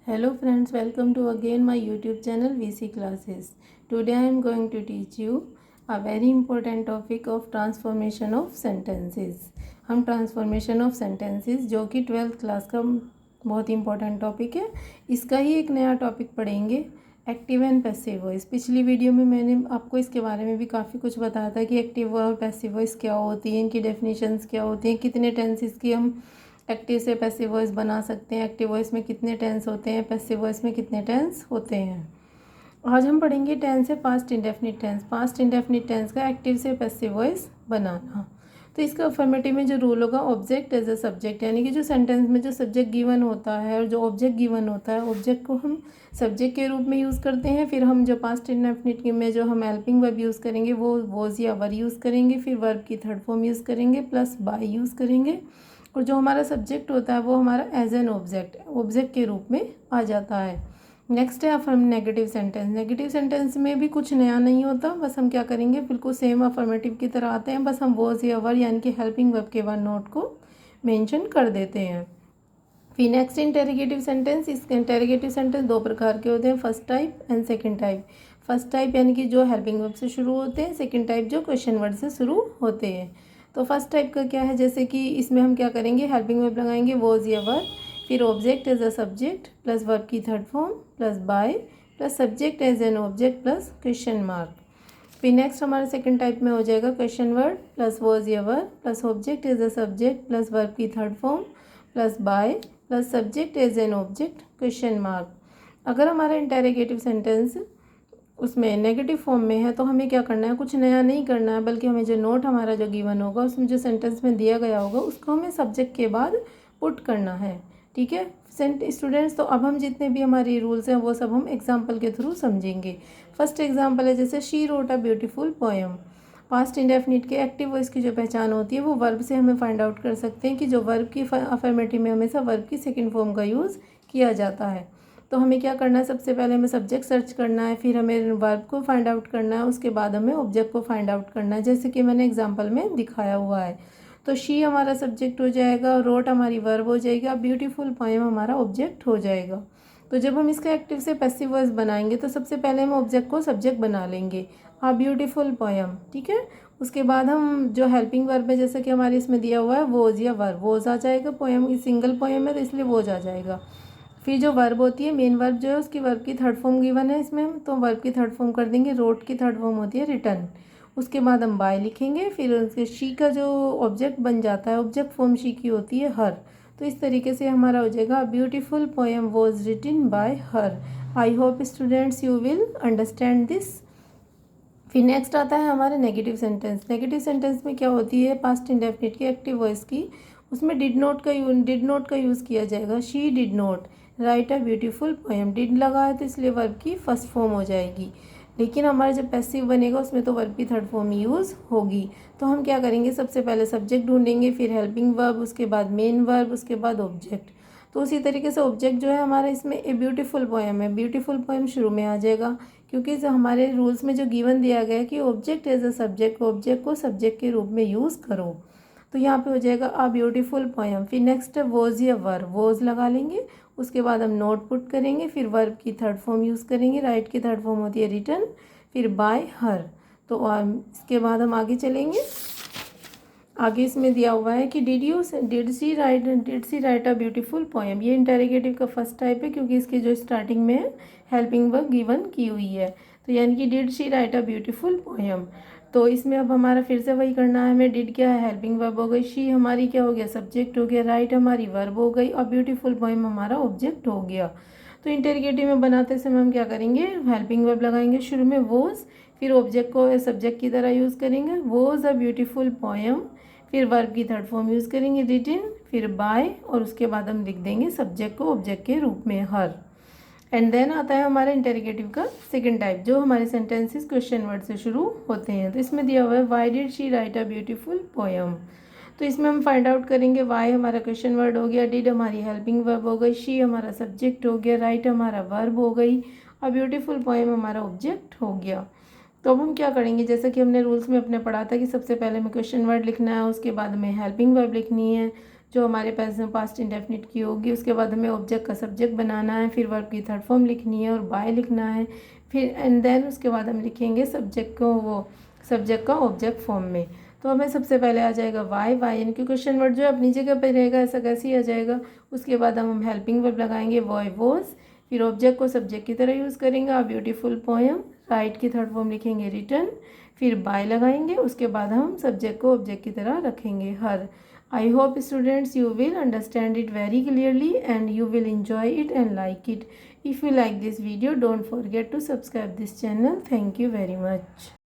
Hello friends, welcome to again my YouTube channel VC Classes. Today I am going to teach you a very important topic of transformation of sentences. हम transformation of sentences जो कि 12th class का बहुत important topic है, इसका ही एक नया topic पढ़ेंगे, एक्टिव एंड पैसिव वॉइस। पिछली वीडियो में मैंने आपको इसके बारे में भी काफ़ी कुछ बताया था कि एक्टिव और पैसिव वॉइस क्या होती है, इनकी डेफिनेशंस क्या होती हैं, कितने टेंसेस की हम एक्टिव से पैसिव वॉइस बना सकते हैं, एक्टिव वॉइस में कितने टेंस होते हैं, पैसिव वॉइस में कितने टेंस होते हैं। आज हम पढ़ेंगे टेंस है past indefinite tense. Past indefinite tense का एक्टिव से पैसिव वॉइस बनाना। तो इसका अफर्मेटिव में जो रूल होगा, ऑब्जेक्ट एज अ सब्जेक्ट, यानी कि जो सेंटेंस में जो सब्जेक्ट गिवन होता है और जो ऑब्जेक्ट गिवन होता है, ऑब्जेक्ट को हम सब्जेक्ट के रूप में यूज़ करते हैं। फिर हम जो पास्ट इंडेफिनिट में जो हम हेल्पिंग वर्ब यूज़ करेंगे वो वॉज या वर यूज़ करेंगे। फिर वर्ब की थर्ड फॉर्म यूज़ करेंगे प्लस बाय यूज़ करेंगे। और जो हमारा सब्जेक्ट होता है वो हमारा एज एन ऑब्जेक्ट के रूप में आ जाता है। नेक्स्ट है affirm negative sentence. Negative sentence में भी कुछ नया नहीं होता, बस हम क्या करेंगे, बिल्कुल सेम अफर्मेटिव की तरह आते हैं, बस हम वॉज या वर यानी कि हेल्पिंग वर्ब के वन नोट को मेंशन कर देते हैं। फिर नेक्स्ट इंटेरोगेटिव सेंटेंस। इस इंटेरोगेटिव सेंटेंस दो प्रकार के होते हैं, first type and second type. First type यानी कि जो हेल्पिंग वर्ब से शुरू होते हैं, सेकंड टाइप जो क्वेश्चन वर्ड से शुरू होते हैं। तो फर्स्ट टाइप का क्या है, जैसे कि इसमें हम क्या करेंगे, हेल्पिंग वर्ब लगाएंगे वॉज या वर, फिर object as a subject plus verb की third form plus by plus subject as an object plus question mark. फिर नेक्स्ट हमारा सेकंड टाइप में हो जाएगा क्वेश्चन वर्ड प्लस वॉज या were plus object as a subject plus verb की third form plus by plus subject as an object question mark. अगर हमारा interrogative sentence उसमें नेगेटिव फॉर्म में है तो हमें क्या करना है, कुछ नया नहीं करना है, बल्कि हमें जो नोट हमारा जो गिवन होगा उसमें जो सेंटेंस में दिया गया होगा उसको हमें सब्जेक्ट के बाद पुट करना है। ठीक है स्टूडेंट्स, तो अब हम जितने भी हमारे रूल्स हैं वो सब हम एग्जाम्पल के थ्रू समझेंगे। फर्स्ट एग्जाम्पल है जैसे she wrote a beautiful poem. Past indefinite के एक्टिव वॉइस की जो पहचान होती है वो वर्ब से हमें फाइंड आउट कर सकते हैं कि जो वर्ब की अफर्मेटिव में हमेशा वर्ब की सेकेंड फॉर्म का यूज़ किया जाता है। तो हमें क्या करना है, सबसे पहले हमें सब्जेक्ट सर्च करना है, फिर हमें वर्ब को फाइंड आउट करना है, उसके बाद हमें ऑब्जेक्ट को फाइंड आउट करना है, जैसे कि मैंने एग्जांपल में दिखाया हुआ है। तो शी हमारा सब्जेक्ट हो जाएगा, रोट हमारी वर्ब हो जाएगी, ब्यूटीफुल पोएम हमारा ऑब्जेक्ट हो जाएगा। तो जब हम इसका एक्टिव से पैसिव वॉइस बनाएंगे तो सबसे पहले हम ऑब्जेक्ट को सब्जेक्ट बना लेंगे, ब्यूटीफुल पोएम। ठीक है, उसके बाद हम जो हेल्पिंग वर्ब है, जैसे कि हमारे इसमें दिया हुआ है वोज या वर, वोज आ जाएगा, पोएम सिंगल पोएम है तो इसलिए वोज आ जाएगा। फिर जो वर्ब होती है, मेन वर्ब जो है उसकी वर्ब की थर्ड फॉर्म गिवन है इसमें हम, तो वर्ब की थर्ड फॉर्म कर देंगे, रोट की थर्ड फॉर्म होती है रिटर्न। उसके बाद हम बाय लिखेंगे, फिर उसके शी का जो ऑब्जेक्ट बन जाता है, ऑब्जेक्ट फॉर्म शी की होती है हर। तो इस तरीके से हमारा हो जाएगा beautiful poem was written by her. I hope students you will understand this. फिर नेक्स्ट आता है हमारे नेगेटिव सेंटेंस। नेगेटिव सेंटेंस में क्या होती है, पास्ट इंडेफिनिट की एक्टिव वॉइस की, उसमें डिड नोट का यूज़ किया जाएगा। She did note right a beautiful poem, did लगा है तो इसलिए वर्ब की फर्स्ट फॉर्म हो जाएगी। लेकिन हमारा जब पैसिव बनेगा उसमें तो वर्ब की थर्ड फॉर्म यूज़ होगी। तो हम क्या करेंगे, सबसे पहले सब्जेक्ट ढूंढेंगे, फिर हेल्पिंग वर्ब, उसके बाद मेन वर्ब, उसके बाद ऑब्जेक्ट। तो उसी तरीके से ऑब्जेक्ट जो है हमारा इसमें ए ब्यूटीफुल पोएम है, ब्यूटीफुल पोएम शुरू में आ जाएगा, क्योंकि जो हमारे रूल्स में जो गिवन दिया गया है कि object as a subject, object को सब्जेक्ट के रूप में यूज़ करो। तो यहाँ पे हो जाएगा अ ब्यूटीफुल पोएम। फिर नेक्स्ट वॉज या वर, वॉज लगा लेंगे, उसके बाद हम नोट पुट करेंगे, फिर वर्ब की थर्ड फॉर्म यूज़ करेंगे, राइट की थर्ड फॉर्म होती है रिटर्न, फिर बाय हर। तो इसके बाद हम आगे चलेंगे। आगे इसमें दिया हुआ है कि did she write a beautiful poem. ये इंटेरोगेटिव का फर्स्ट टाइप है, क्योंकि इसके जो स्टार्टिंग में हेल्पिंग वर्ब गिवन की हुई है। तो यानी कि did she write a beautiful poem. तो इसमें अब हमारा फिर से वही करना है हमें, डिड क्या है, हेल्पिंग वर्ब हो गई, शी हमारी क्या हो गया, सब्जेक्ट हो गया, राइट हमारी वर्ब हो गई, और ब्यूटीफुल पोएम हमारा ऑब्जेक्ट हो गया। तो इंटेरोगेटिव में बनाते समय हम क्या करेंगे, हेल्पिंग वर्ब लगाएंगे शुरू में वॉज, फिर ऑब्जेक्ट को सब्जेक्ट की तरह यूज़ करेंगे, वॉज अ ब्यूटीफुल पोएम, फिर वर्ब की थर्ड फॉर्म यूज़ करेंगे रिटन, फिर बाय, और उसके बाद हम लिख देंगे सब्जेक्ट को ऑब्जेक्ट के रूप में हर। एंड देन आता है हमारा इंटेरोगेटिव का सेकंड टाइप, जो हमारे सेंटेंसेस क्वेश्चन वर्ड से शुरू होते हैं। तो इसमें दिया हुआ है why did she write a beautiful poem. तो इसमें हम फाइंड आउट करेंगे, वाई हमारा क्वेश्चन वर्ड हो गया, डिड हमारी हेल्पिंग वर्ब हो गई, शी हमारा सब्जेक्ट हो गया, राइट हमारा वर्ब हो गई, और ब्यूटीफुल पोएम हमारा ऑब्जेक्ट हो गया। तो अब हम क्या करेंगे, जैसा कि हमने रूल्स में अपने पढ़ा था कि सबसे पहले हमें क्वेश्चन वर्ड लिखना है, उसके बाद हमें हेल्पिंग वर्ब लिखनी है, जो हमारे पास पास्ट इंडेफिनिट की होगी। उसके बाद हमें ऑब्जेक्ट का सब्जेक्ट बनाना है, फिर वर्ब की थर्ड फॉर्म लिखनी है और बाय लिखना है, फिर एंड देन उसके बाद हम लिखेंगे सब्जेक्ट को, वो सब्जेक्ट का ऑब्जेक्ट फॉर्म में। तो हमें सबसे पहले आ जाएगा वाई, वाई यानी कि क्वेश्चन वर्ड जो है अपनी जगह पर रहेगा, ऐसा कैसे ही आ जाएगा। उसके बाद हम हेल्पिंग वर्ब लगाएंगे वॉय वॉज, फिर ऑब्जेक्ट को सब्जेक्ट की तरह यूज़ करेंगे। आ ब्यूटीफुल पोएम, राइट की थर्ड फॉर्म लिखेंगे रिटन, फिर बाय लगाएंगे। उसके बाद हम सब्जेक्ट को ऑब्जेक्ट की तरह रखेंगे हर। I hope students you will understand it very clearly and you will enjoy it and like it. If you like this video, don't forget to subscribe this channel. Thank you very much.